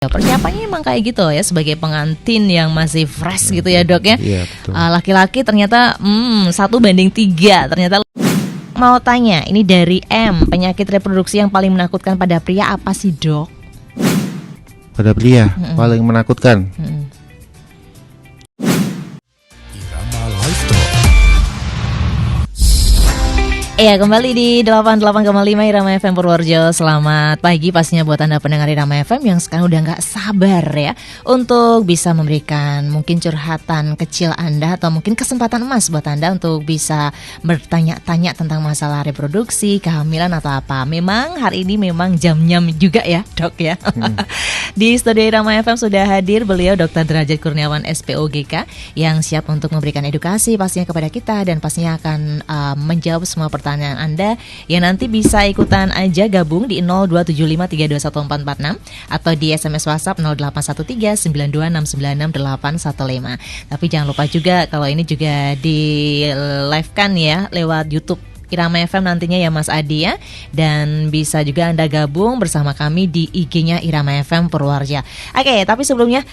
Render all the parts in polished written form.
Ya, persiapannya emang kayak gitu ya, sebagai pengantin yang masih fresh gitu ya dok ya. Iya betul. Laki-laki ternyata 1:3 ternyata. Mau tanya, ini dari M, penyakit reproduksi yang paling menakutkan pada pria apa sih dok? Pada pria paling menakutkan. Iya, kembali di 88,5 Irama FM Purworejo. Selamat pagi pastinya buat Anda pendengar Irama FM yang sekarang udah gak sabar ya untuk bisa memberikan mungkin curhatan kecil Anda atau mungkin kesempatan emas buat Anda untuk bisa bertanya-tanya tentang masalah reproduksi, kehamilan atau apa. Memang hari ini memang jam-jam juga ya dok ya. Di studio Irama FM sudah hadir beliau Dr. Derajat Kurniawan SPOGK yang siap untuk memberikan edukasi pastinya kepada kita dan pastinya akan menjawab semua pertanyaan Anda yang nanti bisa ikutan aja gabung di 02753214446 atau di SMS WhatsApp 081392696815. Tapi jangan lupa juga kalau ini juga di live kan ya lewat YouTube Irama FM nantinya ya Mas Adi ya. Dan bisa juga Anda gabung bersama kami di IG-nya Irama FM Purworejo. Oke, tapi sebelumnya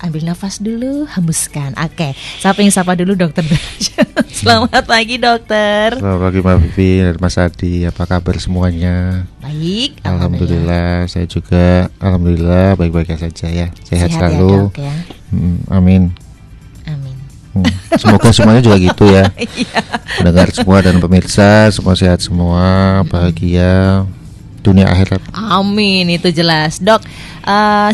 ambil nafas dulu, hembuskan. Oke, sapa dulu Dokter Derajat. Selamat pagi dokter. Selamat pagi Mbak Vivi dan Mas Adi. Apa kabar semuanya? Baik, Alhamdulillah. Saya juga alhamdulillah baik-baik saja ya. Sehat selalu. Ya, dok, ya. Amin. Amin. Semoga semuanya juga gitu ya. Iya. Mendengar semua dan pemirsa semua sehat semua, bahagia dunia akhirat. Amin, itu jelas. Dok,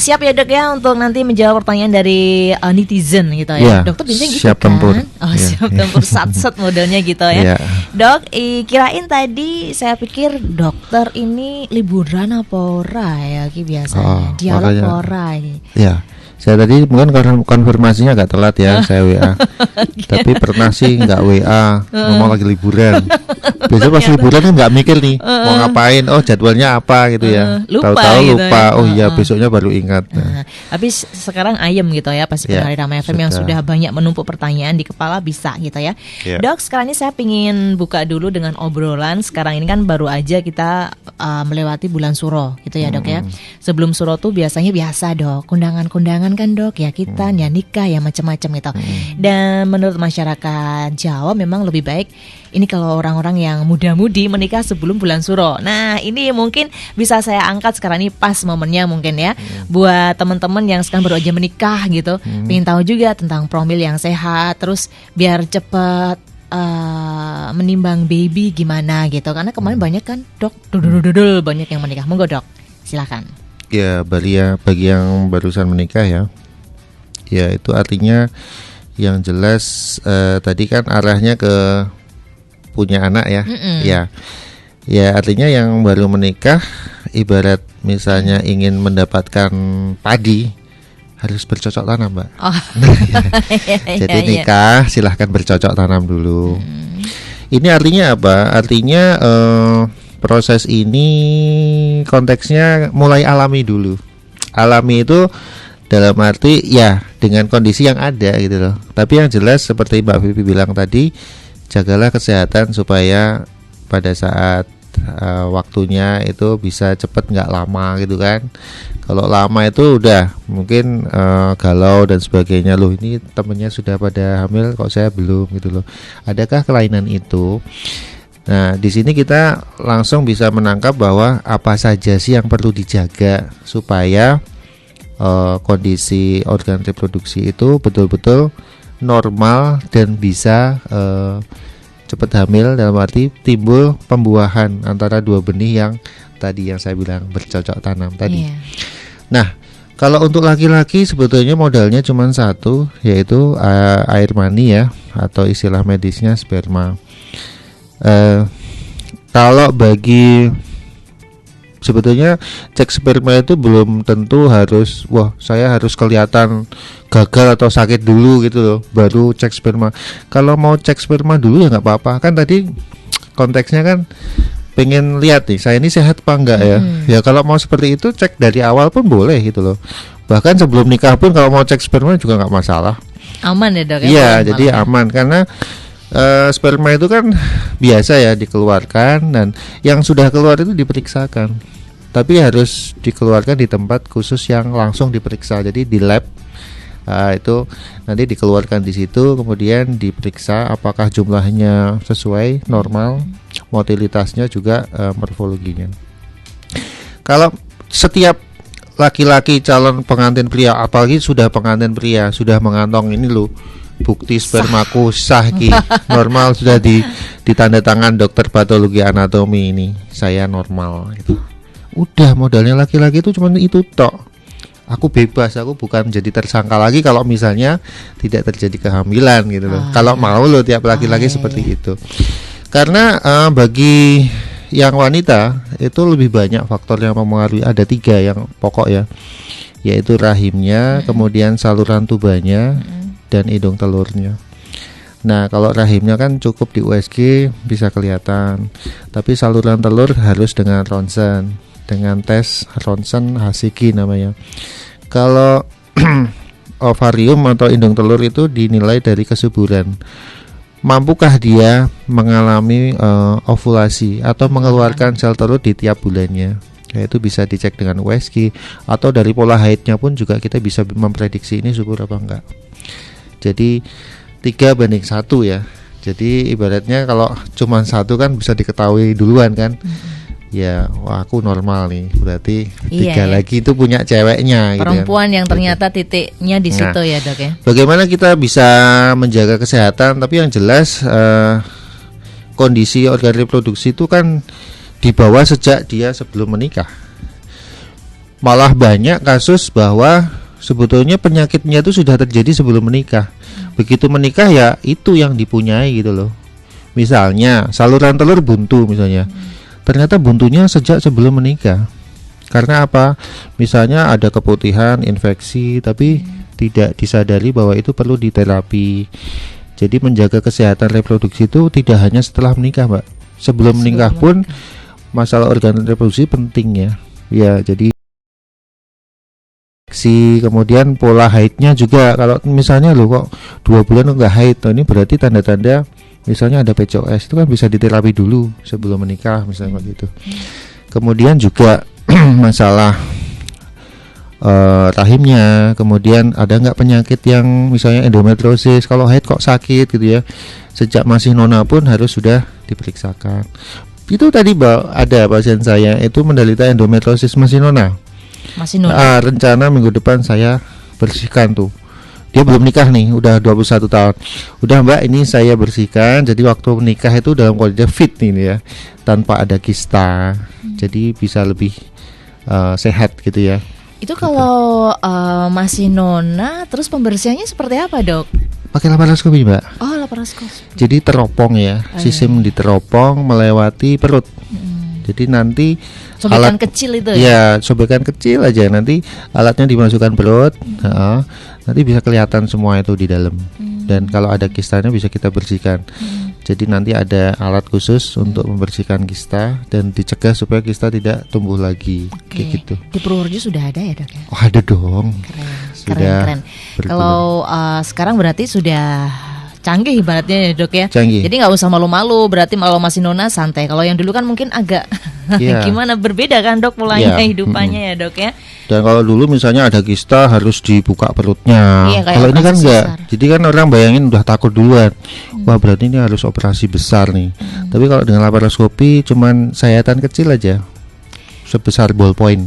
siap ya dok ya untuk nanti menjawab pertanyaan dari netizen gitu ya. Dokter biasanya gitu siap kan? tempur. Siap tempur sat-sat modelnya gitu ya. Dok, kirain tadi saya pikir dokter ini liburan apa ora ya biasanya. Dialog ora ini. Ya. Saya tadi mungkin karena konfirmasinya agak telat ya, saya WA. Tapi pernah sih nggak WA, ngomong lagi liburan. Biasanya pas liburan kan nggak mikir nih mau ngapain, jadwalnya apa gitu ya. Tahu-tahu gitu lupa, ya. Besoknya baru ingat. Tapi sekarang ayem gitu ya, pas pendengar Irama FM yang sudah banyak menumpuk pertanyaan di kepala bisa gitu ya. Dok, sekarang ini saya pingin buka dulu dengan obrolan. Sekarang ini kan baru aja kita melewati bulan Suro gitu ya dok ya. Sebelum Suro tuh biasanya biasa dok, kundangan-kundangan kan dok ya, kita ya nikah ya macam-macam gitu. Dan menurut masyarakat Jawa memang lebih baik ini kalau orang-orang yang muda-mudi menikah sebelum bulan Suro. Nah ini mungkin bisa saya angkat sekarang ini pas momennya mungkin ya, buat teman-teman yang sekarang baru aja menikah gitu, pengen tahu juga tentang promil yang sehat, terus biar cepet menimbang baby gimana gitu. Karena kemarin banyak kan dok, banyak yang menikah. Monggo dok, silakan. Ya, bagi yang barusan menikah ya itu artinya yang jelas tadi kan arahnya ke punya anak ya. Ya artinya yang baru menikah ibarat misalnya ingin mendapatkan padi harus bercocok tanam Mbak. Jadi nikah silahkan bercocok tanam dulu. Ini artinya apa? Artinya proses ini konteksnya mulai alami dulu. Alami itu dalam arti ya dengan kondisi yang ada gitu loh. Tapi yang jelas seperti Mbak Vivi bilang tadi, jagalah kesehatan supaya pada saat waktunya itu bisa cepat, nggak lama gitu kan. Kalau lama itu udah mungkin galau dan sebagainya, loh ini temennya sudah pada hamil kok saya belum gitu loh. Adakah kelainan itu? Nah, di sini kita langsung bisa menangkap bahwa apa saja sih yang perlu dijaga supaya kondisi organ reproduksi itu betul-betul normal dan bisa cepat hamil, dalam arti timbul pembuahan antara dua benih yang tadi yang saya bilang bercocok tanam tadi. Nah, kalau untuk laki-laki sebetulnya modalnya cuma satu, yaitu air mani ya, atau istilah medisnya sperma. Kalau bagi sebetulnya cek sperma itu belum tentu harus saya harus kelihatan gagal atau sakit dulu gitu loh baru cek sperma. Kalau mau cek sperma dulu ya nggak apa-apa, kan tadi konteksnya kan pengen lihat nih saya ini sehat apa enggak ya. Ya kalau mau seperti itu cek dari awal pun boleh gitu loh. Bahkan sebelum nikah pun kalau mau cek sperma juga nggak masalah. Aman ya dok? Iya, jadi aman karena sperma itu kan biasa ya dikeluarkan dan yang sudah keluar itu diperiksakan. tapi harus dikeluarkan di tempat khusus yang langsung diperiksa. Jadi di lab itu nanti dikeluarkan di situ, kemudian diperiksa apakah jumlahnya sesuai normal, motilitasnya juga morfologinya. Kalau setiap laki-laki calon pengantin pria, apalagi sudah pengantin pria, sudah mengantong ini loh bukti spermaku sah ki normal, sudah ditanda tangan dokter patologi anatomi, ini saya normal gitu. Udah modalnya laki-laki itu cuma itu tok. Aku bebas, aku bukan menjadi tersangka lagi kalau misalnya tidak terjadi kehamilan gitu loh. Kalau mau loh tiap laki-laki seperti itu. Karena bagi yang wanita itu lebih banyak faktor yang mempengaruhi. Ada 3 yang pokok ya, yaitu rahimnya, kemudian saluran tubanya, dan hidung telurnya. Nah kalau rahimnya kan cukup di USG bisa kelihatan, tapi saluran telur harus dengan ronsen, dengan tes ronsen HCG namanya. Kalau ovarium atau indung telur itu dinilai dari kesuburan. Mampukah dia mengalami ovulasi atau mengeluarkan sel telur di tiap bulannya? Ya, itu bisa dicek dengan USG, atau dari pola haidnya pun juga kita bisa memprediksi ini subur apa enggak. Jadi 3:1 ya. Jadi ibaratnya kalau cuma 1 kan bisa diketahui duluan kan. Ya, wah aku normal nih, berarti 3 lagi itu punya ceweknya perempuan gitu kan. Yang ternyata titiknya di situ ya dok ya. Bagaimana kita bisa menjaga kesehatan? Tapi yang jelas kondisi organ reproduksi itu kan dibawa sejak dia sebelum menikah. Malah banyak kasus bahwa sebetulnya penyakitnya itu sudah terjadi sebelum menikah. Begitu menikah ya itu yang dipunyai gitu loh. Misalnya saluran telur buntu misalnya. Ternyata buntunya sejak sebelum menikah. Karena apa? Misalnya ada keputihan, infeksi, tapi tidak disadari bahwa itu perlu diterapi. Jadi menjaga kesehatan reproduksi itu tidak hanya setelah menikah, Mbak. Sebelum menikah pun masalah organ reproduksi penting ya. Ya, jadi kemudian pola haidnya juga. Kalau misalnya lo kok 2 bulan enggak haid, ini berarti tanda-tanda misalnya ada PCOS, itu kan bisa diterapi dulu sebelum menikah misalnya gitu. Kemudian juga masalah rahimnya, kemudian ada nggak penyakit yang misalnya endometriosis, kalau haid kok sakit gitu ya. Sejak masih nona pun harus sudah diperiksakan. Itu tadi ada pasien saya itu menderita endometriosis masih nona. Rencana minggu depan saya bersihkan tuh. Dia belum nikah nih, udah 21 tahun. Udah Mbak, ini saya bersihkan. Jadi waktu menikah itu dalam kondisi fit nih ya, tanpa ada kista. Jadi bisa lebih sehat gitu ya. Itu kalau masih nona, terus pembersihannya seperti apa dok? Pakai laparoskopi Mbak. Oh laparoskopi. Jadi teropong ya, sistem diteropong melewati perut. Jadi nanti sobekan kecil itu ya? Sobekan kecil aja, nanti alatnya dimasukkan perut, nanti bisa kelihatan semua itu di dalam. Dan kalau ada kistanya bisa kita bersihkan. Jadi nanti ada alat khusus untuk membersihkan kista dan dicegah supaya kista tidak tumbuh lagi. Kayak gitu. Di Purworejo sudah ada ya dok ya? Oh ada dong. Keren. Kalau sekarang berarti sudah canggih ibaratnya ya dok ya. Canggih. Jadi nggak usah malu-malu, berarti kalau masih nona santai. Kalau yang dulu kan mungkin agak gimana, berbeda kan dok polanya hidupannya ya dok ya. Dan kalau dulu misalnya ada kista harus dibuka perutnya. Kalau ini kan enggak. Jadi kan orang bayangin udah takut duluan. Wah berarti ini harus operasi besar nih. Tapi kalau dengan laparoskopi cuman sayatan kecil aja, sebesar ballpoint,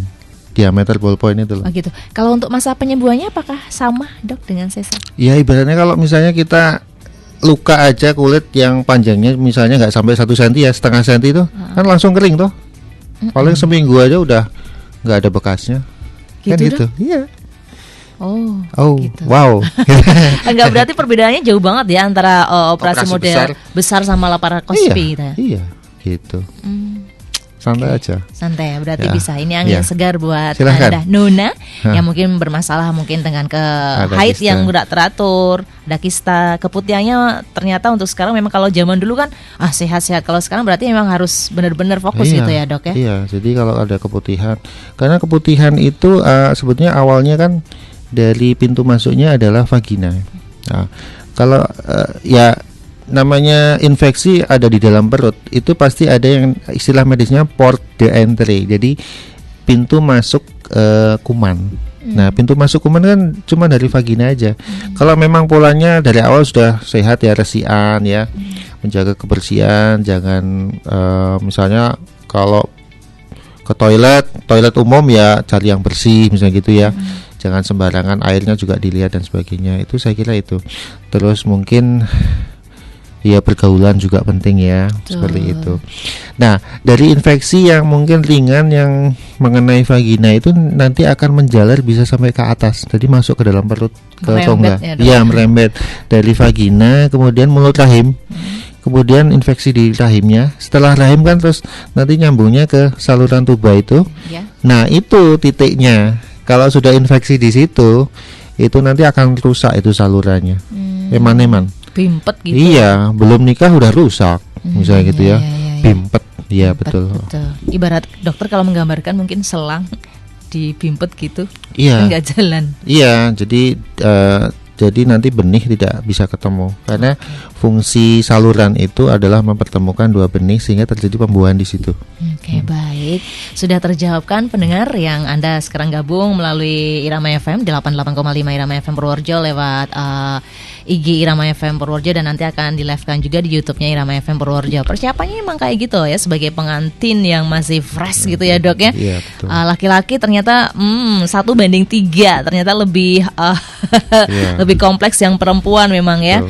diameter ballpoint itu loh. Oh gitu. Kalau untuk masa penyembuhannya apakah sama dok dengan sesar? Ya ibaratnya kalau misalnya kita luka aja kulit yang panjangnya misalnya nggak sampai 1 cm ya, setengah cm itu kan langsung kering toh. Paling seminggu aja udah nggak ada bekasnya. Gitu kan gitu. Iya. Oh gitu. Wow. Enggak, berarti perbedaannya jauh banget ya antara operasi model besar sama laparoskopi gitu ya. Iya, gitu. Santai aja. Santai ya, berarti bisa. Ini angin segar buat Anda nona yang mungkin bermasalah mungkin dengan haid yang udah teratur, ada kista, keputihannya ternyata untuk sekarang memang kalau zaman dulu kan sehat-sehat. Kalau sekarang berarti memang harus benar-benar fokus gitu ya, Dok ya. Iya, jadi kalau ada keputihan, karena keputihan itu sebetulnya awalnya kan dari pintu masuknya adalah vagina. Nah, kalau namanya infeksi ada di dalam perut, itu pasti ada yang istilah medisnya port d'entrée. Jadi pintu masuk kuman. Nah, pintu masuk kuman kan cuma dari vagina aja. Kalau memang polanya dari awal sudah sehat ya, resian ya, menjaga kebersihan, jangan misalnya kalau ke toilet umum ya cari yang bersih misalnya gitu ya. Jangan sembarangan, airnya juga dilihat dan sebagainya. Itu saya kira itu. Terus mungkin ya pergaulan juga penting ya, seperti itu. Nah, dari infeksi yang mungkin ringan yang mengenai vagina itu nanti akan menjalar bisa sampai ke atas. Jadi masuk ke dalam perut, ke rongga. Ya, merembet dari vagina kemudian mulut rahim. Kemudian infeksi di rahimnya. Setelah rahim kan terus nanti nyambungnya ke saluran tuba itu. Nah, itu titiknya. Kalau sudah infeksi di situ, itu nanti akan rusak itu salurannya. Eman-eman. Bimpet gitu. Iya, belum nikah udah rusak, misalnya gitu ya. Bimpet, iya betul. Ibarat dokter kalau menggambarkan mungkin selang di bimpet gitu, iya, nggak jalan. Iya, jadi nanti benih tidak bisa ketemu karena fungsi saluran itu adalah mempertemukan dua benih sehingga terjadi pembuahan di situ. Oke, baik. Sudah terjawabkan pendengar yang Anda sekarang gabung melalui Irama FM 88,5 Irama FM Purworejo lewat IG Irama FM Purworejo dan nanti akan di-live-kan juga di YouTube-nya Irama FM Purworejo. Persiapannya emang kayak gitu ya, sebagai pengantin yang masih fresh gitu ya, Dok ya. Iya, betul. Laki-laki ternyata 1:3 ternyata lebih lebih kompleks yang perempuan memang ya.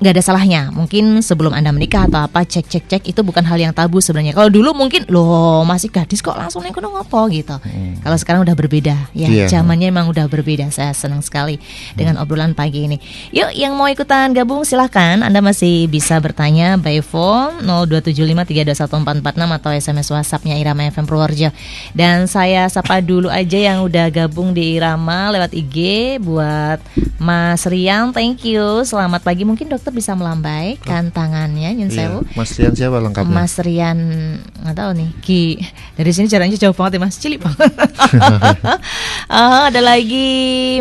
Nggak ada salahnya. Mungkin sebelum Anda menikah atau apa cek itu bukan hal yang tabu sebenarnya. Kalau dulu mungkin loh masih gadis kok langsung neng ngopo gitu. Kalau sekarang udah berbeda ya. Zamannya emang udah berbeda. Saya senang sekali dengan obrolan pagi ini. Yuk yang mau ikutan gabung silahkan. Anda masih bisa bertanya by phone 02753214446 atau SMS WhatsApp-nya Irama FM Purworejo. Dan saya sapa dulu aja yang udah gabung di Irama lewat IG buat Mas Rian, thank you. Selamat pagi. Mungkin dokter bisa melambaikan tangannya, Nyun Sewu. Mas Rian siapa lengkapnya? Mas Rian, nggak tahu nih. Ki, dari sini caranya jauh banget ya Mas, cilik banget. Ada lagi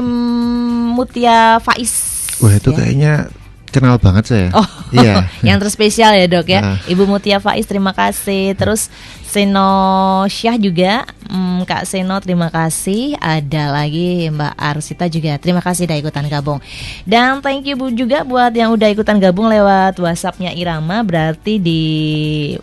Mutia Faiz. Wah itu kayaknya kenal banget saya. Iya. Yang terspesial ya Dok ya. Ibu Mutia Faiz terima kasih. Terus Seno Syah juga, Kak Seno terima kasih. Ada lagi Mbak Arsita juga terima kasih udah ikutan gabung. Dan thank you Bu juga buat yang udah ikutan gabung lewat WhatsApp-nya Irama. Berarti di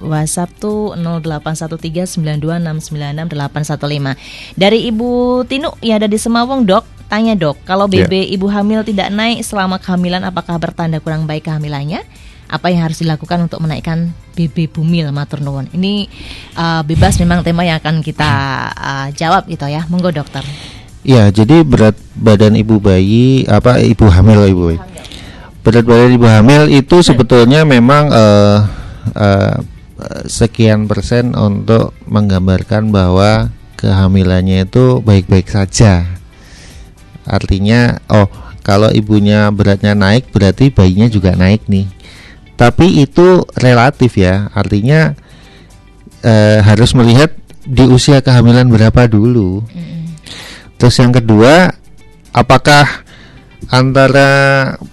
WhatsApp tuh 081392696815. Dari Ibu Tinu yang ada di Semawung, Dok. Tanya Dok, kalau BB ibu hamil tidak naik selama kehamilan, apakah bertanda kurang baik kehamilannya? Apa yang harus dilakukan untuk menaikkan BB bumil? Matur nuwun. Ini bebas memang tema yang akan kita jawab gitu ya. Monggo dokter. Ya, jadi berat badan ibu bayi ibu hamil. Berat badan ibu hamil itu sebetulnya memang sekian persen untuk menggambarkan bahwa kehamilannya itu baik-baik saja. Artinya kalau ibunya beratnya naik berarti bayinya juga naik nih. Tapi itu relatif ya. Artinya harus melihat di usia kehamilan berapa dulu. Terus yang kedua, apakah antara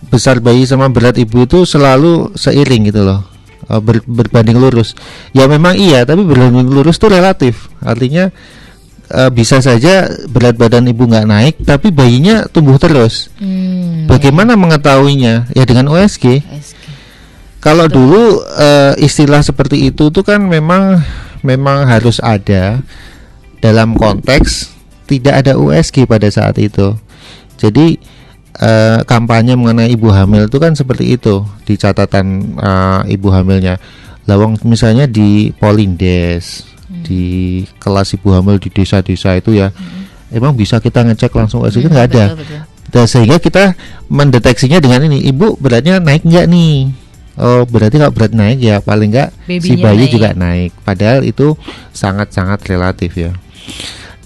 besar bayi sama berat ibu itu selalu seiring gitu loh, berbanding lurus. Ya memang iya, tapi berbanding lurus itu relatif. Artinya bisa saja berat badan ibu nggak naik tapi bayinya tumbuh terus. Bagaimana mengetahuinya? Ya dengan USG. Kalau dulu istilah seperti itu tuh kan memang harus ada dalam konteks tidak ada USG pada saat itu. Jadi kampanye mengenai ibu hamil itu kan seperti itu di catatan ibu hamilnya. Lawang misalnya di Polindes, di kelas ibu hamil di desa-desa itu ya, emang bisa kita ngecek langsung USG nggak ada. Dan sehingga kita mendeteksinya dengan ini, ibu beratnya naik nggak nih? Oh berarti kalau berat naik ya paling nggak si bayi naik. Juga naik. Padahal itu sangat-sangat relatif ya.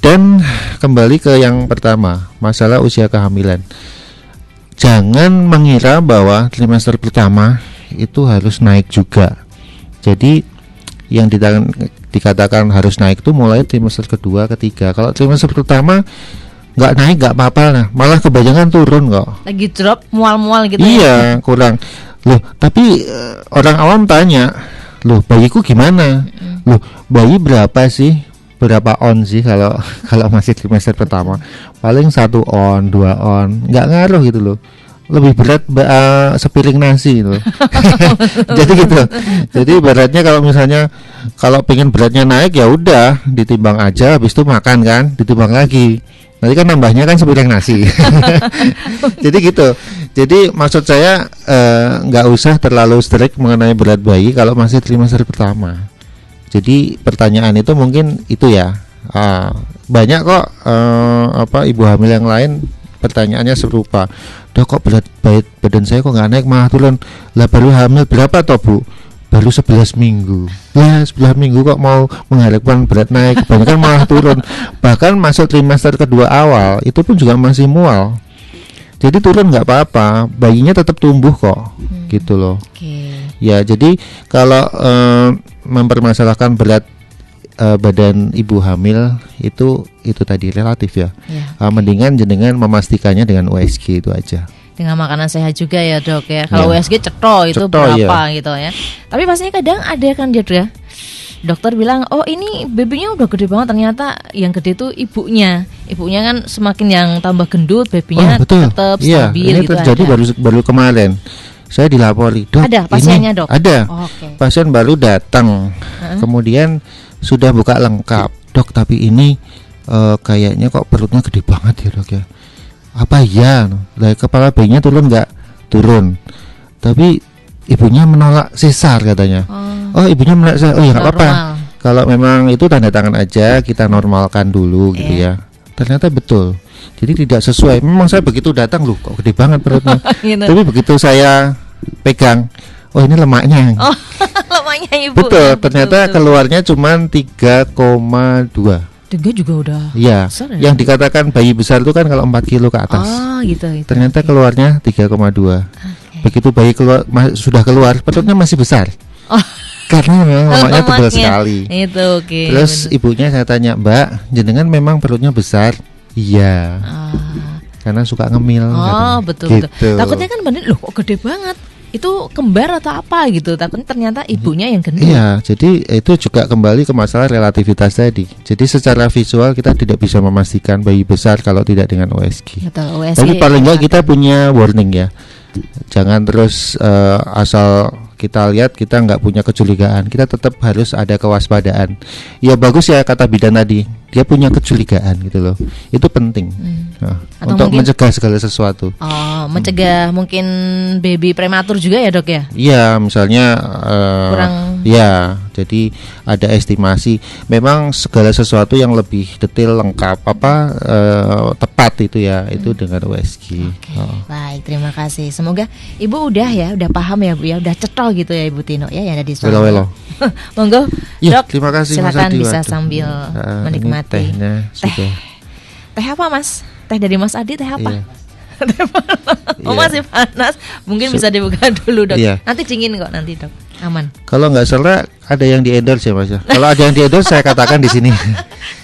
Dan kembali ke yang pertama, masalah usia kehamilan. Jangan mengira bahwa trimester pertama itu harus naik juga. Jadi yang dikatakan harus naik itu mulai trimester kedua, ketiga. Kalau trimester pertama nggak naik nggak apa-apa, nah malah kebanyakan turun kok. Lagi drop mual-mual gitu. Iya, kurang. Loh, tapi orang awam tanya, loh bayiku gimana? Loh, bayi berapa sih? berapa on sih kalau masih trimester pertama, paling 1 on 2 on, nggak ngaruh gitu loh. Lebih berat sepiring nasi gitu. Jadi gitu. Jadi beratnya kalau misalnya kalau pengen beratnya naik ya udah ditimbang aja, habis itu makan kan, ditimbang lagi. Nanti kan nambahnya kan sepiring nasi. Jadi gitu. Jadi maksud saya nggak usah terlalu strict mengenai berat bayi kalau masih trimester pertama. Jadi pertanyaan itu mungkin itu ya. Banyak kok ibu hamil yang lain pertanyaannya serupa. Dok, kok berat badan saya kok nggak naik malah turun. Lah baru hamil berapa toh Bu? Baru 11 minggu. Ya 11 minggu kok mau mengharapkan berat naik, kebanyakan malah turun. Bahkan masuk trimester kedua awal itu pun juga masih mual. Jadi turun nggak apa-apa, bayinya tetap tumbuh kok, gitu loh. Ya jadi kalau mempermasalahkan berat badan ibu hamil itu tadi relatif ya. Mendingan jenengan memastikannya dengan USG itu aja. Dengan makanan sehat juga ya dok ya. Kalau USG cetho itu berapa gitu ya. Tapi pastinya kadang ada kan dia ya. Dokter bilang, oh ini babynya udah gede banget, ternyata yang gede itu ibunya. Ibunya kan semakin yang tambah gendut, babynya tetap stabil. Ini gitu terjadi baru kemarin. Saya dilapori, dok. Ada pasiennya dok. Ada. Pasien baru datang, kemudian sudah buka lengkap, dok. Tapi ini kayaknya kok perutnya gede banget ya dok ya. Apa ya? Lah kepala bayinya turun nggak? Turun. Tapi ibunya menolak sesar katanya. Oh ibunya menolak sesar. Oh ya nggak apa-apa. Kalau memang itu tanda tangan aja, kita normalkan dulu gitu ya. Ternyata betul. Jadi tidak sesuai. Memang saya begitu datang loh, kok gede banget perutnya. Gitu. Tapi begitu saya pegang, oh ini lemaknya. Oh, lemaknya ibu. Betul. Ternyata keluarnya cuma 3,2. 3 juga udah. Iya. Yang dikatakan bayi besar itu kan kalau 4 kilo ke atas. Oh gitu. Ternyata keluarnya 3,2. Begitu bayi sudah keluar, perutnya masih besar. Karena memang lemaknya tebal sekali. Itu Terus ibunya saya tanya, Mbak, jenengan memang perutnya besar? Iya. Karena suka ngemil. Betul. Takutnya kan bener, loh kok gede banget. Itu kembar atau apa gitu, tapi ternyata ibunya yang gendut. Iya, jadi itu juga kembali ke masalah relativitas tadi. Jadi secara visual kita tidak bisa memastikan bayi besar kalau tidak dengan USG. Betul, USG. Tapi paling enggak kita punya warning ya. Jangan terus asal kita lihat kita nggak punya kecurigaan, kita tetap harus ada kewaspadaan. Ya bagus ya kata bidan tadi, dia punya kecurigaan gitu loh, itu penting untuk mencegah segala sesuatu. Mencegah mungkin baby prematur juga ya dok ya? Iya, misalnya kurang. Ya, jadi ada estimasi. Memang segala sesuatu yang lebih detail lengkap tepat itu ya, itu dengan USG. Baik, terima kasih. Semoga ibu udah paham ya Bu ya, udah cetol gitu ya Ibu Tino ya yang ada di sana. Welo. Monggo ya, dok, terima kasih silakan bisa sambil menikmati. Teh apa Mas? Teh dari Mas Adi teh apa? Masih panas. Mungkin bisa dibuka dulu dok. Nanti dingin kok nanti dok. Aman. Kalau nggak salah ada yang di endorse ya Mas ya. Kalau ada yang di endorse saya katakan di sini.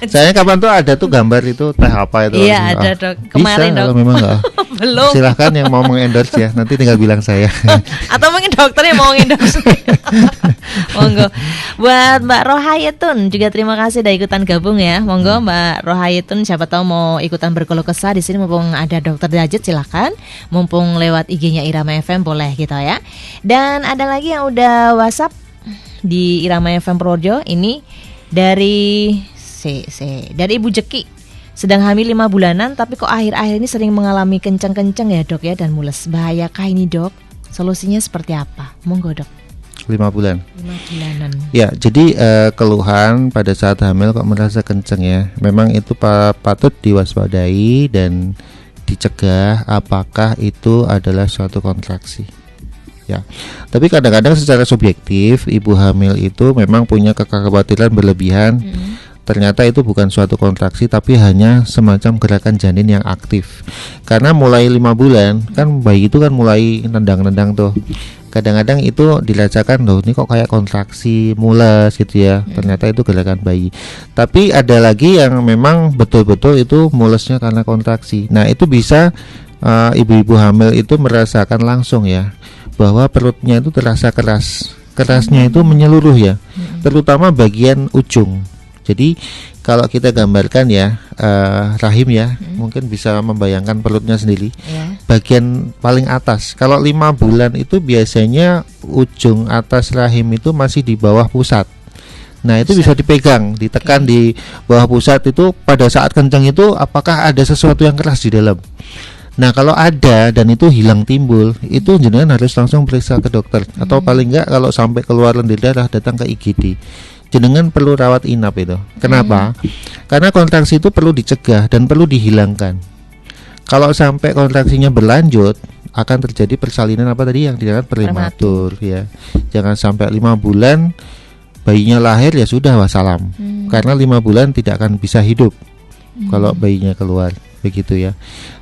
Saya kapan tuh ada tuh gambar itu teh apa itu. Iya ada dok. Kemarin bisa, dok. Kalau memang nggak. Belum. Silahkan yang mau mengendorse ya. Nanti tinggal bilang saya. Atau mungkin dokter yang mau mengendorse. Monggo. Buat Mbak Rohayetun juga terima kasih udah ikutan gabung ya. Monggo Mbak Rohayetun, siapa tahu mau ikutan berkeluh kesah di sini mumpung ada dokter Dajat, silakan. Mumpung lewat IG-nya Irama FM boleh gitu ya. Dan ada lagi yang udah WhatsApp di Irama FM Projo ini dari dari Ibu Jeki. Sedang hamil 5 bulanan tapi kok akhir-akhir ini sering mengalami kencang-kencang ya dok ya dan mules. Bahayakah ini dok? Solusinya seperti apa? Monggo dok. 5 bulan. 5 bulanan. Ya, jadi keluhan pada saat hamil kok merasa kencang ya. Memang itu patut diwaspadai dan dicegah apakah itu adalah suatu kontraksi. Ya. Tapi kadang-kadang secara subjektif ibu hamil itu memang punya kekhawatiran berlebihan. Ternyata itu bukan suatu kontraksi tapi hanya semacam gerakan janin yang aktif. Karena mulai 5 bulan kan bayi itu kan mulai nendang-nendang tuh. Kadang-kadang itu dirasakan loh ini kok kayak kontraksi mules gitu ya. Ternyata itu gerakan bayi. Tapi ada lagi yang memang betul-betul itu mulesnya karena kontraksi. Nah itu bisa ibu-ibu hamil itu merasakan langsung ya bahwa perutnya itu terasa keras. Kerasnya itu menyeluruh ya. Terutama bagian ujung. Jadi kalau kita gambarkan ya rahim ya, mungkin bisa membayangkan perutnya sendiri. Bagian paling atas. Kalau 5 bulan itu biasanya ujung atas rahim itu masih di bawah pusat. Nah itu bisa dipegang, ditekan di bawah pusat itu pada saat kencang itu apakah ada sesuatu yang keras di dalam. Nah kalau ada dan itu hilang timbul, itu jenengan harus langsung periksa ke dokter. Atau paling enggak kalau sampai keluar lendir darah datang ke IGD. Jenengan perlu rawat inap itu. Kenapa? Karena kontraksi itu perlu dicegah dan perlu dihilangkan. Kalau sampai kontraksinya berlanjut, akan terjadi persalinan apa tadi yang dinamakan prematur ya. Jangan sampai 5 bulan bayinya lahir ya sudah wassalam. Karena 5 bulan tidak akan bisa hidup kalau bayinya keluar. Begitu ya.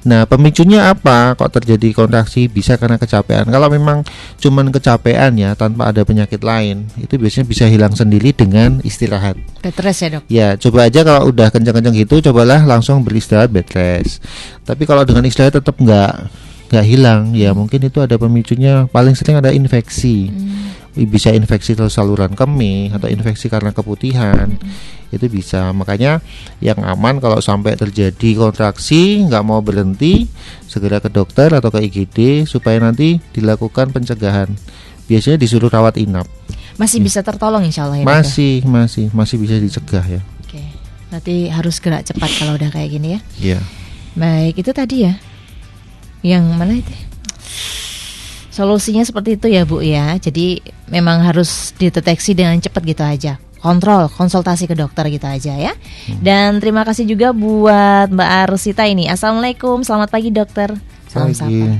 Nah pemicunya apa kok terjadi kontraksi? Bisa karena kecapean. Kalau memang cuman kecapean ya tanpa ada penyakit lain, itu biasanya bisa hilang sendiri dengan istirahat. Bed rest ya dok? Ya coba aja kalau udah kencang-kencang gitu, cobalah langsung beristirahat bed rest. Tapi kalau dengan istirahat tetap nggak hilang, ya mungkin itu ada pemicunya. Paling sering ada infeksi. Bisa infeksi saluran kemih atau infeksi karena keputihan. Itu bisa. Makanya yang aman kalau sampai terjadi kontraksi nggak mau berhenti, segera ke dokter atau ke IGD supaya nanti dilakukan pencegahan. Biasanya disuruh rawat inap. Masih bisa tertolong insya Allah ya? Masih bisa dicegah ya. Oke. Berarti harus gerak cepat kalau udah kayak gini ya? Iya. Baik, itu tadi ya. Yang mana itu? Solusinya seperti itu ya Bu ya. Jadi memang harus dideteksi dengan cepat gitu aja. Kontrol, konsultasi ke dokter gitu aja ya. Dan terima kasih juga buat Mbak Arsita ini. Assalamualaikum, selamat pagi dokter. Salam sapa.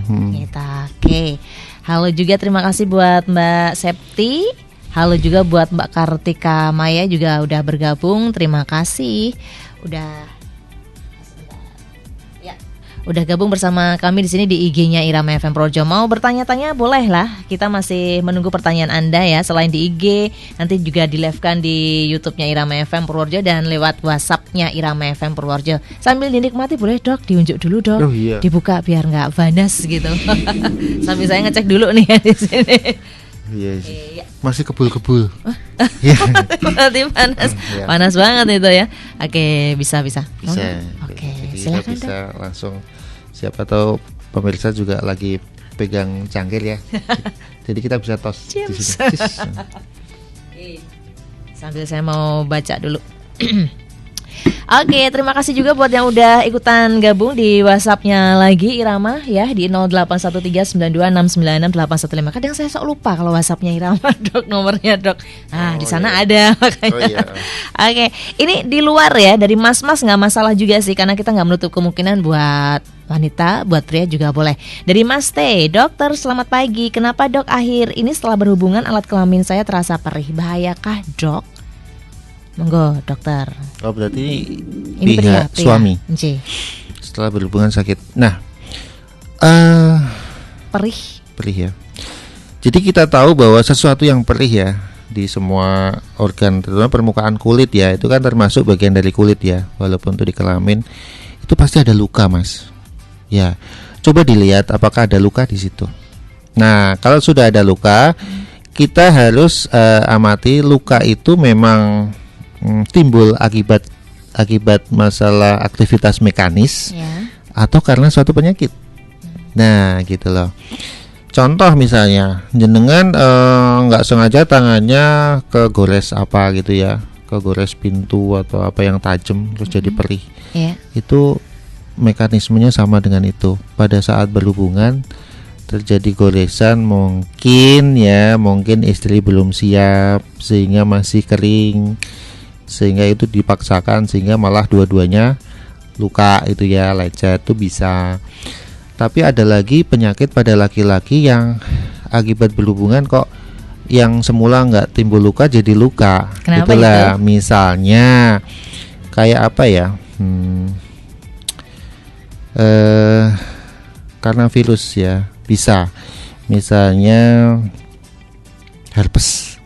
Oke. Halo juga, terima kasih buat Mbak Septi. Halo juga buat Mbak Kartika Maya juga udah bergabung. Terima kasih. Udah gabung bersama kami di sini di IG-nya Irama FM Purworejo. Mau bertanya-tanya boleh lah. Kita masih menunggu pertanyaan Anda ya. Selain di IG, nanti juga di-live-kan di YouTube-nya Irama FM Purworejo dan lewat WhatsApp-nya Irama FM Purworejo. Sambil dinikmati boleh dok, diunjuk dulu dok. Oh, iya. Dibuka biar nggak panas gitu. Sambil saya ngecek dulu nih ya di sini. Iya. Masih kebul-kebul. Berarti panas. Panas banget itu ya. Oke, bisa. Oke, silakan bisa langsung. Siapa tahu pemirsa juga lagi pegang cangkir ya. Jadi kita bisa tos di sini. Sambil saya mau baca dulu. Oke, terima kasih juga buat yang udah ikutan gabung di WhatsApp-nya lagi Irama ya di 081392696815. Kadang saya sok lupa kalau WhatsApp-nya Irama dok, nomornya dok. Di sana ada makanya. Oke, ini di luar ya dari mas-mas nggak masalah juga sih karena kita nggak menutup kemungkinan buat wanita, buat pria juga boleh. Dari Mas T, dokter selamat pagi. Kenapa dok akhir ini setelah berhubungan alat kelamin saya terasa perih? Bahayakah dok? Monggo dokter. Oh berarti ini pihak suami setelah berhubungan sakit. Nah perih ya. Jadi kita tahu bahwa sesuatu yang perih ya di semua organ, terutama permukaan kulit ya, itu kan termasuk bagian dari kulit ya. Walaupun itu di kelamin, itu pasti ada luka mas. Ya, coba dilihat apakah ada luka di situ. Nah kalau sudah ada luka, kita harus amati luka itu memang timbul akibat masalah aktivitas mekanis atau karena suatu penyakit. Nah gitu loh. Contoh misalnya jenengan nggak sengaja tangannya kegores apa gitu ya, kegores pintu atau apa yang tajam terus jadi perih. Itu mekanismenya sama dengan itu. Pada saat berhubungan terjadi goresan, mungkin istri belum siap sehingga masih kering, sehingga itu dipaksakan sehingga malah dua-duanya luka itu ya, lecet itu bisa. Tapi ada lagi penyakit pada laki-laki yang akibat berhubungan kok yang semula nggak timbul luka jadi luka. Kenapa itulah itu? Misalnya kayak apa ya, karena virus ya bisa. Misalnya herpes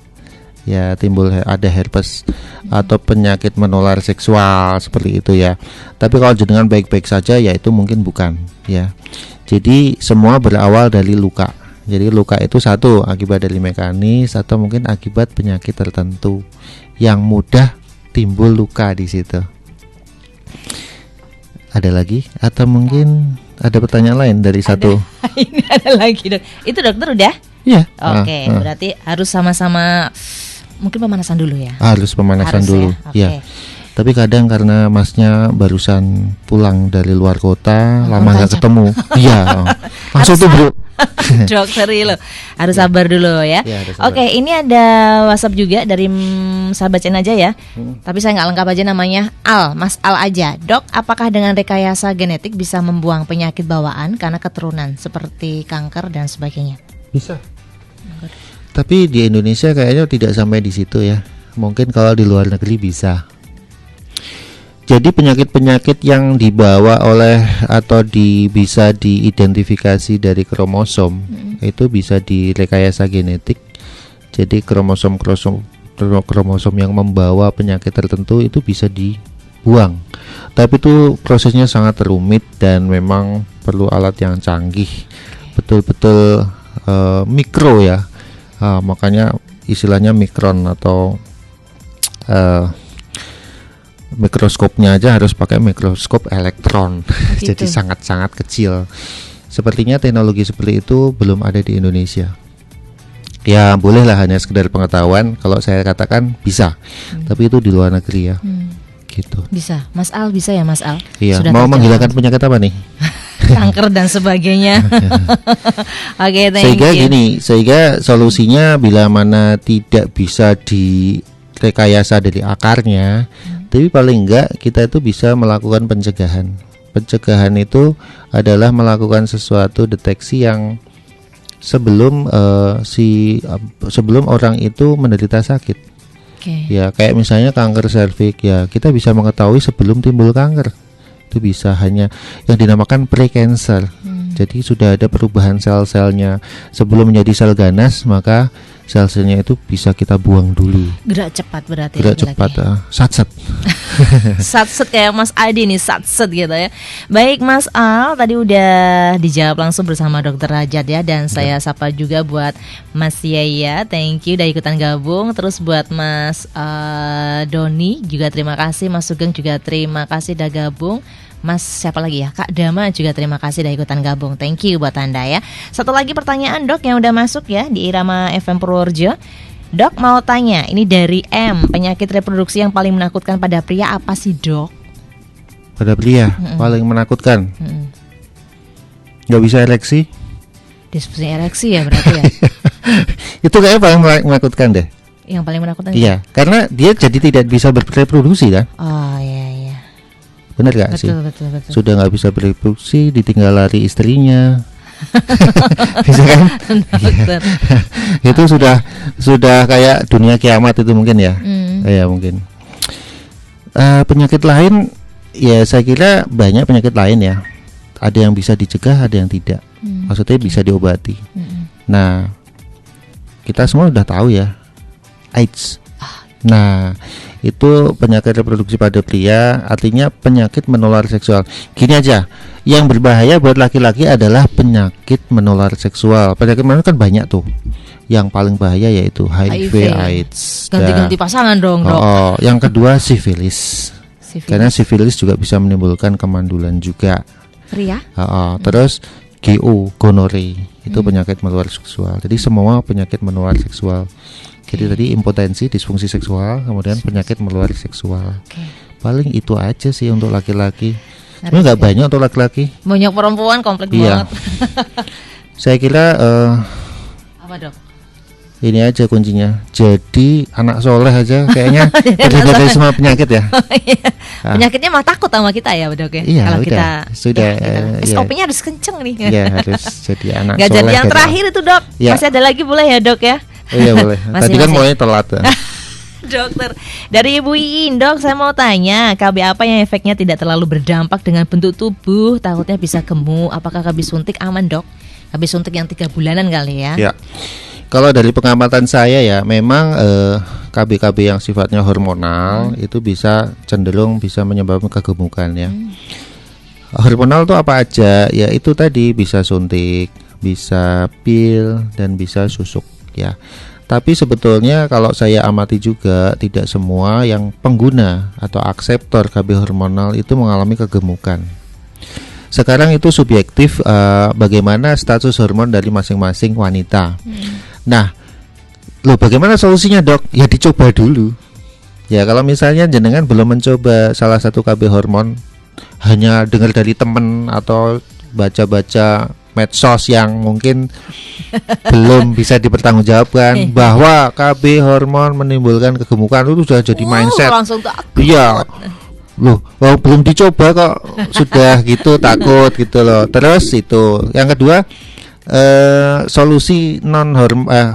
ya, timbul ada herpes atau penyakit menular seksual seperti itu ya. Tapi kalau jenengan baik-baik saja ya itu mungkin bukan ya. Jadi semua berawal dari luka. Jadi luka itu satu akibat dari mekanis atau mungkin akibat penyakit tertentu yang mudah timbul luka di situ. Ada lagi atau mungkin ada pertanyaan lain dari satu? Ini ada lagi dok. Itu dokter udah? Iya. Oke, berarti harus sama-sama mungkin pemanasan dulu ya. Harus pemanasan dulu. Ya. Tapi kadang karena masnya barusan pulang dari luar kota, lama nggak ketemu, iya, langsung tuh bro. Dokter lo harus sabar dulu ya. Oke, ini ada WhatsApp juga dari saya bacain aja ya. Tapi saya nggak lengkap aja namanya. Mas Al aja. Dok, apakah dengan rekayasa genetik bisa membuang penyakit bawaan karena keturunan seperti kanker dan sebagainya? Bisa. Tapi di Indonesia kayaknya tidak sampai di situ ya. Mungkin kalau di luar negeri bisa. Jadi penyakit-penyakit yang dibawa oleh atau bisa diidentifikasi dari kromosom itu bisa direkayasa genetik. Jadi kromosom yang membawa penyakit tertentu itu bisa dibuang. Tapi itu prosesnya sangat rumit dan memang perlu alat yang canggih, betul-betul mikro ya. Makanya istilahnya mikron atau mikroskopnya aja harus pakai mikroskop elektron. Gitu. Jadi sangat-sangat kecil. Sepertinya teknologi seperti itu belum ada di Indonesia. Ya bolehlah hanya sekedar pengetahuan. Kalau saya katakan bisa, tapi itu di luar negeri ya. Gitu. Bisa, Mas Al bisa ya Mas Al. Iya. Sudah mau menghilangkan penyakit apa nih? Kanker dan sebagainya. Oke, thank you. Sehingga solusinya bila mana tidak bisa direkayasa dari akarnya. Tapi paling enggak kita itu bisa melakukan pencegahan. Pencegahan itu adalah melakukan sesuatu deteksi yang sebelum orang itu menderita sakit. Ya kayak misalnya kanker serviks ya kita bisa mengetahui sebelum timbul kanker. Itu bisa hanya yang dinamakan pre-cancer. Jadi sudah ada perubahan sel-selnya sebelum menjadi sel ganas, maka sel-selnya itu bisa kita buang dulu. Gerak cepat berarti. Gerak cepat, satset. Satset kayak Mas Adi nih, satset gitu ya. Baik Mas Al, tadi udah dijawab langsung bersama Dokter Rajat ya. Dan saya sapa juga buat Mas Yaya, thank you udah ikutan gabung. Terus buat Mas Doni juga terima kasih. Mas Sugeng juga terima kasih udah gabung. Mas siapa lagi ya? Kak Dama juga terima kasih udah ikutan gabung. Thank you buat Anda ya. Satu lagi pertanyaan dok yang udah masuk ya di Irama FM Purworejo. Dok mau tanya, ini dari M, penyakit reproduksi yang paling menakutkan pada pria apa sih dok? Pada pria paling menakutkan? Gak bisa ereksi? Disfusi ereksi ya berarti ya? Itu kayaknya paling menakutkan deh. Yang paling menakutkan? Iya, karena dia jadi tidak bisa bereproduksi kan? Oh iya. Benar gak sih? Betul. Sudah gak bisa bereproduksi, ditinggal lari istrinya. Bisa kan? Ya. Itu sudah kayak dunia kiamat itu mungkin ya. Ya mungkin. Penyakit lain ya saya kira banyak penyakit lain ya. Ada yang bisa dicegah, ada yang tidak. Maksudnya bisa diobati. Nah, kita semua udah tahu ya AIDS. Nah, itu penyakit reproduksi pada pria, artinya penyakit menular seksual. Gini aja, yang berbahaya buat laki-laki adalah penyakit menular seksual. Penyakit menular kan banyak tuh. Yang paling bahaya yaitu HIV, AIDS. Ganti-ganti pasangan dong, dok. Yang kedua sifilis. Karena sifilis juga bisa menimbulkan kemandulan juga. Pria? Terus GO, gonore, itu penyakit menular seksual. Jadi semua penyakit menular seksual. Jadi tadi impotensi, disfungsi seksual, kemudian penyakit menular seksual. Paling itu aja sih untuk laki-laki. Sebenarnya nggak banyak untuk laki-laki. Banyak perempuan kompleks banget. Saya kira apa dok? Ini aja kuncinya. Jadi anak soleh aja kayaknya terhindar dari semua penyakit ya. Penyakitnya mah takut sama kita ya dok ya. Iya, kalau udah, kita sudah. SOP-nya harus kenceng nih. Iya harus jadi anak soleh. Gak jadi yang terakhir itu dok. Masih ada lagi boleh ya dok ya? Oh iya boleh. Tadi kan mulai telat ya. Dokter, dari Ibu Iin, dok saya mau tanya, KB apa yang efeknya tidak terlalu berdampak dengan bentuk tubuh, takutnya bisa gemuk, apakah KB suntik aman dok? KB suntik yang 3 bulanan kali ya? Ya, kalau dari pengamatan saya ya, memang KB-KB yang sifatnya hormonal itu cenderung bisa menyebabkan kegemukan ya. Hormonal itu apa aja? Ya itu tadi bisa suntik, bisa pil, dan bisa susuk ya. Tapi sebetulnya kalau saya amati juga tidak semua yang pengguna atau akseptor KB hormonal itu mengalami kegemukan. Sekarang itu subjektif bagaimana status hormon dari masing-masing wanita. Nah, loh bagaimana solusinya dok? Ya dicoba dulu. Ya kalau misalnya jenengan belum mencoba salah satu KB hormon, hanya dengar dari teman atau baca-baca medsos yang mungkin belum bisa dipertanggungjawabkan bahwa KB hormon menimbulkan kegemukan, itu sudah jadi mindset. Iya. Loh, belum dicoba kok sudah gitu takut gitu loh. Terus itu yang kedua, solusi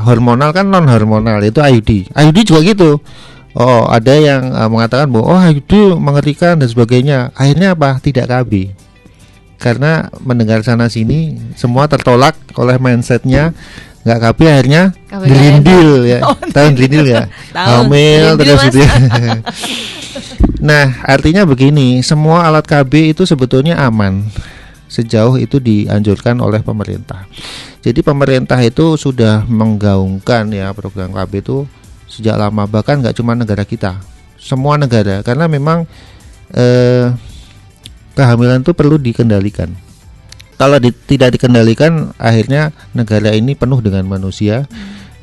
hormonal kan non hormonal itu IUD. IUD juga gitu. Oh, ada yang mengatakan bahwa IUD mengerikan dan sebagainya. Akhirnya apa? Tidak KB. Karena mendengar sana sini semua tertolak oleh mindsetnya nggak KB, akhirnya gerindil ya. Tahu gerindil ya? Hamil terus gitu ya. Nah, artinya begini, semua alat KB itu sebetulnya aman sejauh itu dianjurkan oleh pemerintah. Jadi pemerintah itu sudah menggaungkan ya program KB itu sejak lama, bahkan nggak cuma negara kita, semua negara, karena memang kehamilan itu perlu dikendalikan. Kalau tidak dikendalikan, akhirnya negara ini penuh dengan manusia,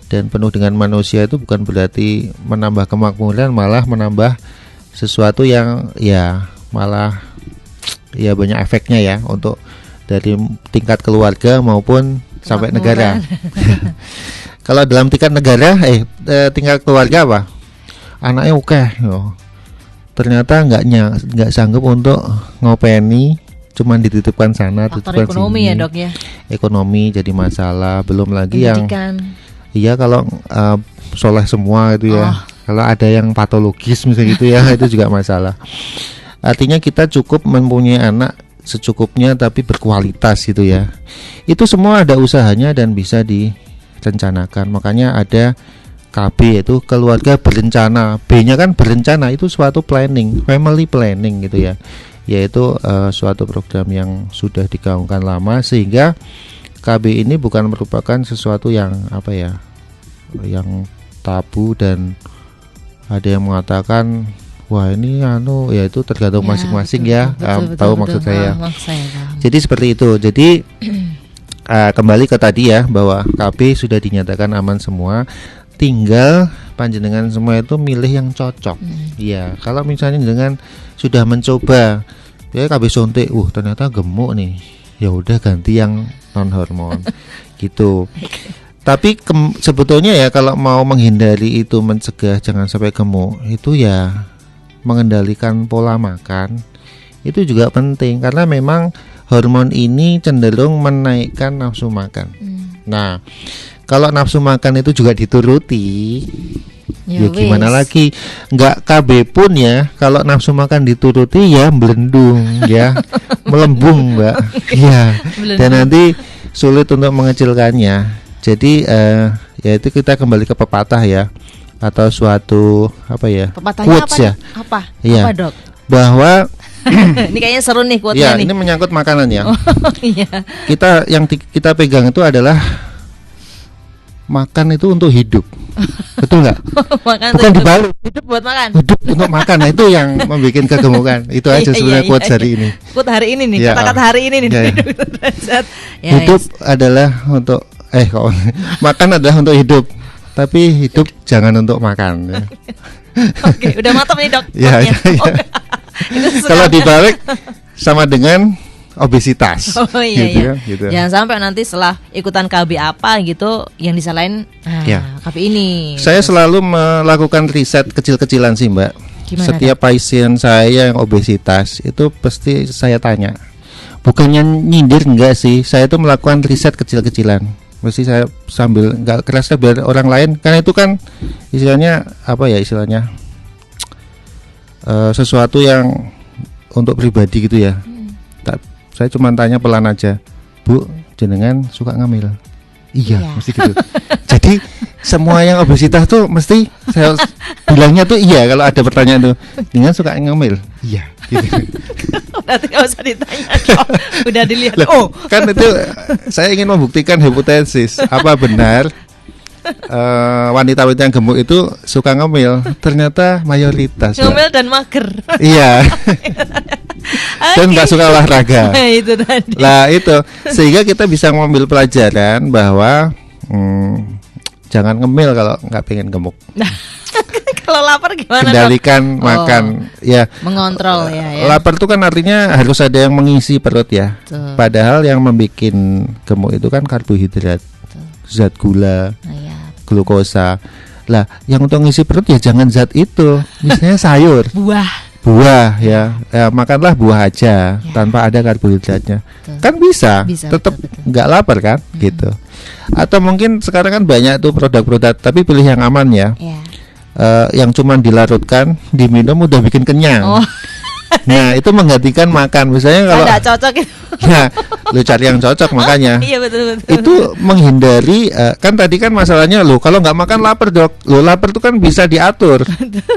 dan penuh dengan manusia itu bukan berarti menambah kemakmuran, malah menambah sesuatu yang ya malah ya banyak efeknya ya untuk dari tingkat keluarga maupun sampai negara. Kalau dalam tingkat negara, tingkat keluarga apa? Anaknya oke, ternyata nggak sanggup untuk ngopeni, cuman dititipkan sana, dititipkan ekonomi sini. Ya dok ya. Ekonomi jadi masalah, belum lagi pendidikan. Iya kalau soleh semua itu ya. Kalau ada yang patologis misalnya gitu ya, itu juga masalah. Artinya kita cukup mempunyai anak secukupnya tapi berkualitas gitu ya. Itu semua ada usahanya dan bisa direncanakan. Makanya ada KB, yaitu keluarga berencana. B-nya kan berencana, itu suatu planning, family planning gitu ya. Yaitu suatu program yang sudah digaungkan lama, sehingga KB ini bukan merupakan sesuatu yang apa ya, yang tabu, dan ada yang mengatakan wah ini ya itu tergantung masing-masing ya, tahu maksud saya. Jadi seperti itu. Jadi kembali ke tadi ya, bahwa KB sudah dinyatakan aman semua, tinggal panjenengan semua itu milih yang cocok. Ya, kalau misalnya dengan sudah mencoba ya KB suntik, ternyata gemuk nih, ya udah ganti yang non hormon gitu. Tapi sebetulnya ya kalau mau menghindari itu, mencegah jangan sampai gemuk, itu ya mengendalikan pola makan itu juga penting, karena memang hormon ini cenderung menaikkan nafsu makan. Nah, kalau nafsu makan itu juga dituruti, ya gimana lagi, nggak KB pun ya, kalau nafsu makan dituruti ya melendung ya, melembung mbak, ya, dan nanti sulit untuk mengecilkannya. Jadi ya itu kita kembali ke pepatah ya, atau suatu apa ya, pepatahnya quotes apa, ya, apa dok? Bahwa ini kayaknya seru nih quote-nya nih. Ini menyangkut makanan ya. Iya. Kita pegang itu adalah makan itu untuk hidup, betul nggak? Bukan dibalik. Hidup buat makan. Hidup untuk makan, nah itu yang membuat kegemukan. Itu aja sebenarnya quotes hari ini. Quote hari ini nih, kata-kata hari ini nih. Hidup adalah untuk makan adalah untuk hidup, tapi hidup jangan untuk makan. Ya. Oke, udah mantap nih dok. Ya. Kalau dibalik sama dengan obesitas. Oh iya, gitu, iya. Kan, gitu. Jangan sampai nanti setelah ikutan KB apa gitu yang disalahin KB ini. Saya selalu melakukan riset kecil-kecilan sih mbak. Gimana, setiap pasien saya yang obesitas itu pasti saya tanya. Bukannya nyindir enggak sih, saya tuh melakukan riset kecil-kecilan. Mesti saya sambil nggak kerasa biar orang lain, karena itu kan istilahnya apa ya, istilahnya sesuatu yang untuk pribadi gitu ya. Saya cuma tanya pelan aja, Bu, jenengan suka ngamil? Iya. Mesti gitu. Jadi semua yang obesitas tuh mesti saya bilangnya tuh iya kalau ada pertanyaan tuh, jenengan suka ngamil? Iya. Gitu. Berarti nggak usah ditanya, udah dilihat. Kan itu saya ingin membuktikan hipotesis, apa benar wanita-wanita yang gemuk itu suka ngemil. Ternyata mayoritas. Ngemil dan mager. Iya. Dan nggak suka olahraga. Nah, itu tadi. Lah itu, sehingga kita bisa mengambil pelajaran bahwa jangan ngemil kalau nggak pengen gemuk. Nah, kalau lapar gimana? Kendalikan makan, ya. Mengontrol ya. Lapar itu kan artinya harus ada yang mengisi perut ya. Tuh. Padahal yang membuat gemuk itu kan karbohidrat, zat gula, glukosa. Lah, yang untuk ngisi perut ya jangan zat itu, misalnya sayur, buah ya, makanlah buah aja tanpa ada karbohidratnya. Betul. Kan bisa tetap nggak lapar kan, gitu. Atau mungkin sekarang kan banyak tuh produk-produk, tapi pilih yang aman ya. Yang cuma dilarutkan, diminum udah bikin kenyang. Nah, itu menggantikan makan. Misalnya kalau nggak cocok itu. Nah, lu cari yang cocok makanya. Iya betul. Itu menghindari kan tadi kan masalahnya lo kalau nggak makan lapar dok. Lo lapar tuh kan bisa diatur.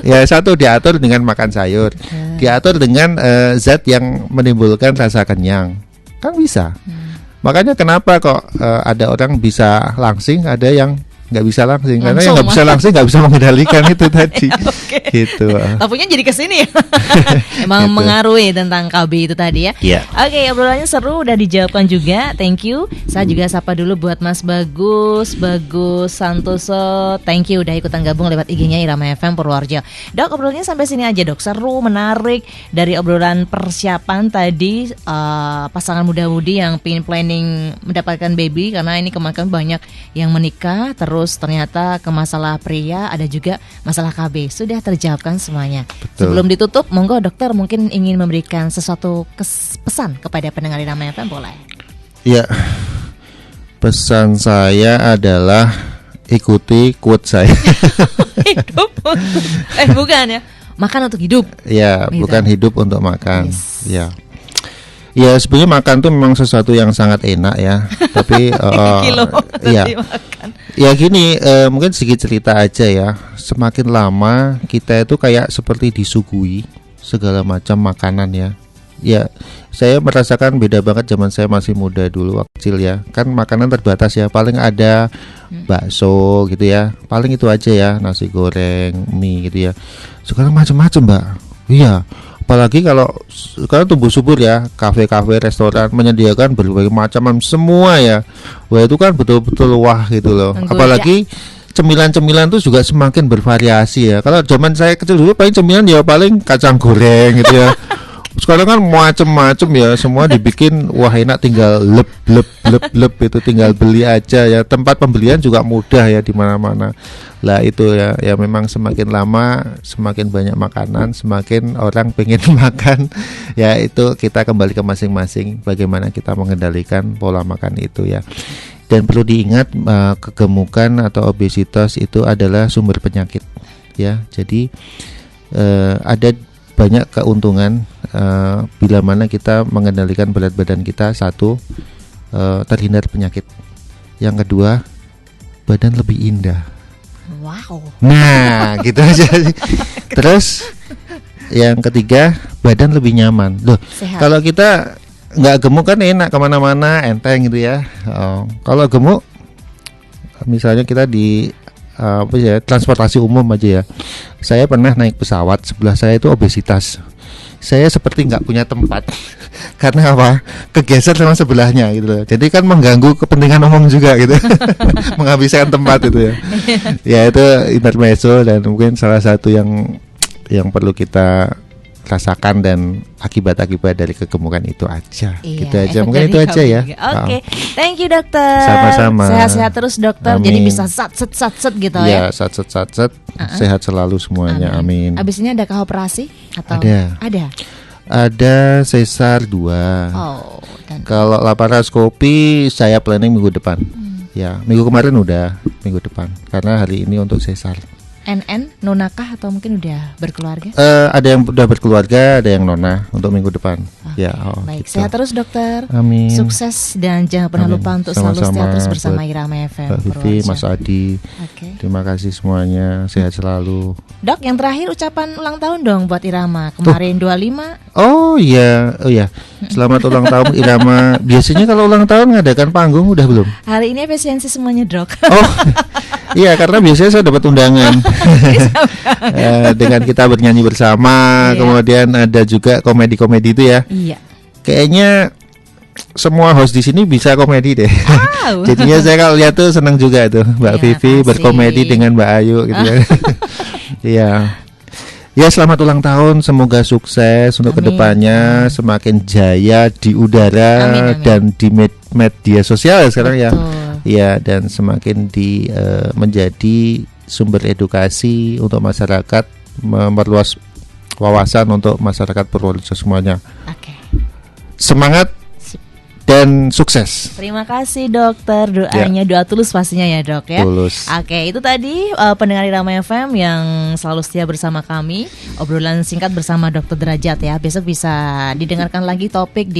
Ya satu diatur dengan makan sayur, diatur dengan zat yang menimbulkan rasa kenyang. Kan bisa. Makanya kenapa kok ada orang bisa langsing, ada yang nggak bisa langsing, karena yang nggak bisa langsing nggak bisa mengendalikan itu tadi. Gitu. Lampunya jadi kesini ya. Emang gitu. Mengaruhi tentang KB itu tadi ya. Oke, obrolannya seru, udah dijawabkan juga. Thank you. Saya juga sapa dulu buat Mas Bagus Santoso. Thank you udah ikutan gabung lewat IG-nya Irama FM Purworejo. Dok, obrolannya sampai sini aja dok. Seru, menarik. Dari obrolan persiapan tadi pasangan muda-mudi yang pengen planning mendapatkan baby, karena ini kemarin banyak yang menikah terus ternyata ke masalah pria, ada juga masalah KB. Sudah terjawabkan semuanya. Betul. Sebelum ditutup, monggo dokter mungkin ingin memberikan sesuatu pesan kepada pendengar Irama FM, boleh? Ya, pesan saya adalah ikuti quote saya. Hidup bukan ya, makan untuk hidup. Ya, gitu. Bukan hidup untuk makan. Ya. Ya sebenarnya makan tuh memang sesuatu yang sangat enak ya. Tapi ya gini, mungkin sedikit cerita aja ya. Semakin lama kita itu kayak seperti disuguhi segala macam makanan ya. Ya saya merasakan beda banget zaman saya masih muda dulu kecil ya. Kan makanan terbatas ya, paling ada bakso gitu ya, paling itu aja ya, nasi goreng, mie gitu ya. Sekarang macam-macam Mbak. Iya. Apalagi kalau sekarang tumbuh subur ya, kafe-kafe, restoran menyediakan berbagai macam semua ya. Wah itu kan betul-betul wah gitu loh. Apalagi cemilan-cemilan itu juga semakin bervariasi ya. Kalau zaman saya kecil dulu paling cemilan ya paling kacang goreng gitu ya. Sekarang kan macem-macem ya, semua dibikin wah enak, tinggal lep itu tinggal beli aja ya. Tempat pembelian juga mudah ya di mana-mana. Lah itu ya memang semakin lama semakin banyak makanan, semakin orang pengen makan. Ya itu kita kembali ke masing-masing bagaimana kita mengendalikan pola makan itu ya. Dan perlu diingat kegemukan atau obesitas itu adalah sumber penyakit ya. Jadi ada banyak keuntungan bila mana kita mengendalikan berat badan kita. Satu, terhindar penyakit. Yang kedua, badan lebih indah. Wow. Nah gitu aja. Terus yang ketiga, badan lebih nyaman. Loh, kalau kita nggak gemuk kan enak kemana-mana, enteng gitu ya. Kalau gemuk, misalnya kita di transportasi umum aja ya. Saya pernah naik pesawat, sebelah saya itu obesitas. Saya seperti nggak punya tempat. Karena apa? Kegeser sama sebelahnya gitu loh. Jadi kan mengganggu kepentingan umum juga gitu. Menghabiskan tempat itu ya. Ya itu intermezzo dan mungkin salah satu yang perlu kita rasakan dan akibat-akibat dari kegemukan itu aja. Gitu aja. Mungkin itu aja ya. Oke. Thank you dokter. Sama-sama. Sehat-sehat terus dokter. Amin. Jadi bisa sat-set gitu ya. Iya, sat-set. Sehat selalu semuanya. Amin. Abis ini ada operasi atau? Ada sesar 2. Kalau laparoskopi saya planning minggu depan. Ya, minggu kemarin udah, minggu depan. Karena hari ini untuk sesar. NN nonakah atau mungkin udah berkeluarga? Ada yang udah berkeluarga, ada yang nona untuk minggu depan. Ya, baik. Gitu. Sehat terus dokter. Amin. Sukses dan jangan pernah lupa untuk selalu setia terus bersama Irama FM. Mbak Vivi, Mas Adi. Terima kasih semuanya. Sehat selalu. Dok, yang terakhir ucapan ulang tahun dong buat Irama. Kemarin 25. Oh iya. Selamat ulang tahun Irama. Biasanya kalau ulang tahun ngadakan panggung udah belum? Hari ini efisiensi semuanya, Dok. Iya, karena biasanya saya dapat undangan dengan kita bernyanyi bersama, kemudian ada juga komedi-komedi itu ya. Iya. Kayaknya semua host di sini bisa komedi deh. Jadinya saya kalau lihat tuh senang juga tuh Mbak Vivi berkomedi dengan Mbak Ayu gitu ya. Iya. Ya, selamat ulang tahun, semoga sukses untuk kedepannya, semakin jaya di udara dan di media sosial sekarang. Betul. Ya, dan semakin menjadi sumber edukasi untuk masyarakat, memperluas wawasan untuk masyarakat Purworejo semuanya. Semangat dan sukses. Terima kasih dokter, doanya doa tulus pastinya ya dok ya. Tulus. Oke, itu tadi pendengar Irama FM yang selalu setia bersama kami, obrolan singkat bersama Dokter Derajat ya. Besok bisa didengarkan lagi topik,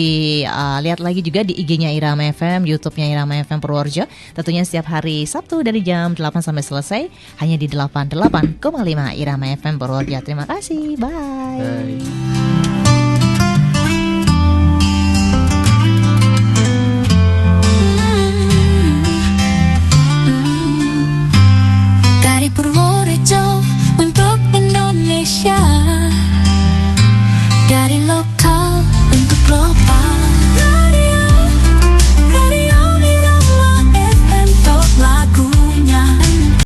lihat lagi juga di IG-nya Irama FM, YouTube-nya Irama FM Purworejo. Tentunya setiap hari Sabtu dari jam 8 sampai selesai hanya di 88,5 Irama FM Purworejo. Terima kasih, bye.